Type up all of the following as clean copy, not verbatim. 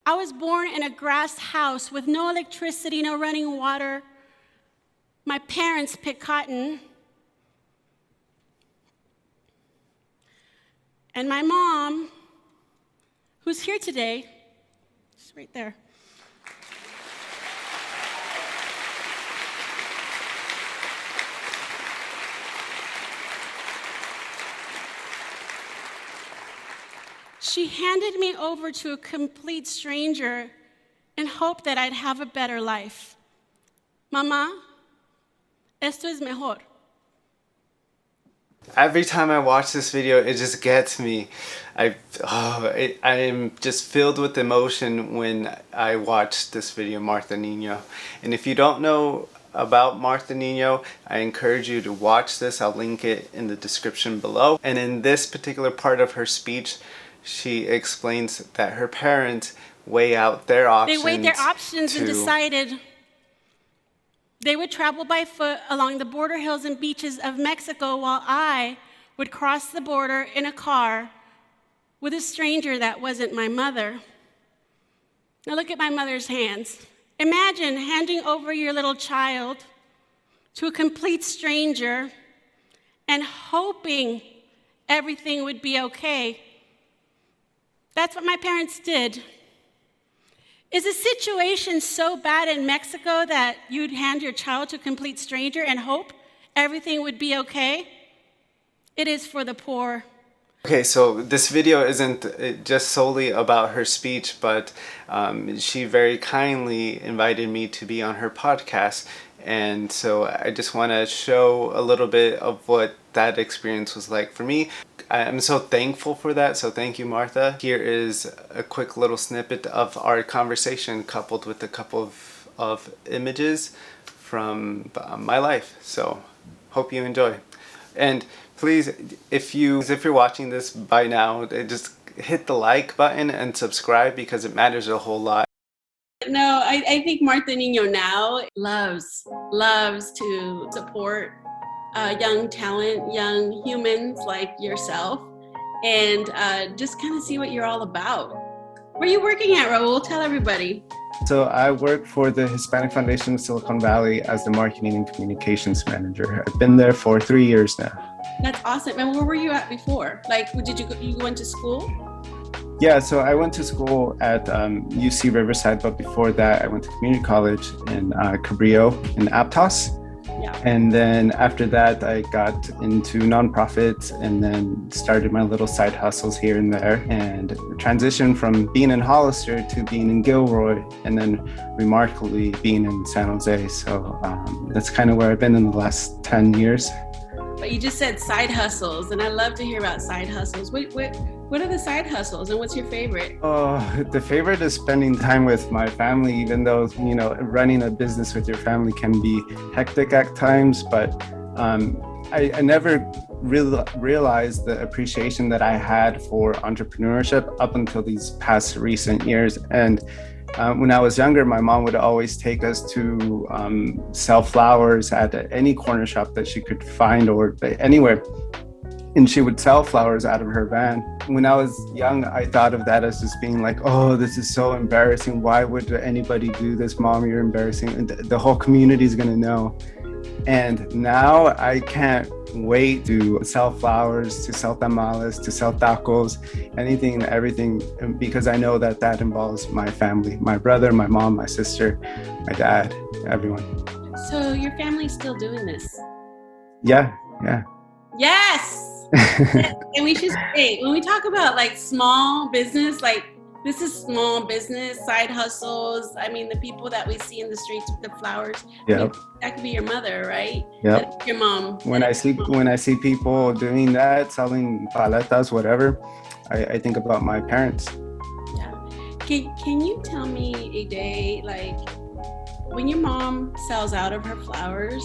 I was born in a grass house with no electricity, no running water. My parents picked cotton. And my mom, who's here today, she's right there. She handed me over to a complete stranger in hope that I'd have a better life. Mamá, esto es mejor. Every time I watch this video, it just gets me. I am just filled with emotion when I watch this video, Martha Nino. And if you don't know about Martha Nino, I encourage you to watch this. I'll link it in the description below. And in this particular part of her speech, she explains that her parents weigh out their options. They weighed their options and decided they would travel by foot along the border hills and beaches of Mexico while I would cross the border in a car with a stranger that wasn't my mother. Now look at my mother's hands. Imagine handing over your little child to a complete stranger and hoping everything would be okay. That's what my parents did. Is the situation so bad in Mexico that you'd hand your child to a complete stranger and hope everything would be okay? It is for the poor. Okay, so this video isn't just solely about her speech, but she very kindly invited me to be on her podcast. And so I just want to show a little bit of what that experience was like for me. I'm so thankful for that, so thank you, Martha. Here is a quick little snippet of our conversation coupled with a couple of images from my life. So hope you enjoy. And please, if you're watching this by now, just hit the like button and subscribe because it matters a whole lot. No, I think Martha Nino now loves to support young talent, young humans like yourself, and just kind of see what you're all about. Where are you working at, Raul? Tell everybody. So I work for the Hispanic Foundation of Silicon Valley as the Marketing and Communications Manager. I've been there for 3 years now. That's awesome. And where were you at before? Like, you went to school? Yeah, so I went to school at UC Riverside, but before that I went to community college in Cabrillo in Aptos. Yeah. And then after that I got into nonprofits and then started my little side hustles here and there and transitioned from being in Hollister to being in Gilroy and then remarkably being in San Jose. So that's kind of where I've been in the last 10 years. But you just said side hustles, and I love to hear about side hustles. What are the side hustles, and what's your favorite? Oh, the favorite is spending time with my family, even though, you know, running a business with your family can be hectic at times. But I never really realized the appreciation that I had for entrepreneurship up until these past recent years. And when I was younger, my mom would always take us to sell flowers at any corner shop that she could find or anywhere. And she would sell flowers out of her van. When I was young, I thought of that as just being like, oh, this is so embarrassing. Why would anybody do this? Mom, you're embarrassing. And the whole community is going to know. And now I can't wait to sell flowers, to sell tamales, to sell tacos, anything and everything, because I know that that involves my family, my brother, my mom, my sister, my dad, everyone. So your family's still doing this? Yeah. Yes! And we should say, when we talk about like small business, like this is small business, side hustles. I mean, the people that we see in the streets with the flowers. Yeah. I mean, that could be your mother, right? Yeah. Your mom. When I see people doing that, selling paletas, whatever, I think about my parents. Yeah. Can you tell me a day, like when your mom sells out of her flowers,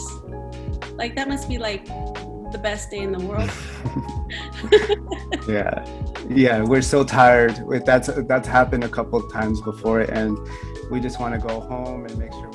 like that must be like the best day in the world. Yeah, we're so tired. That's happened a couple of times before, and we just want to go home and make sure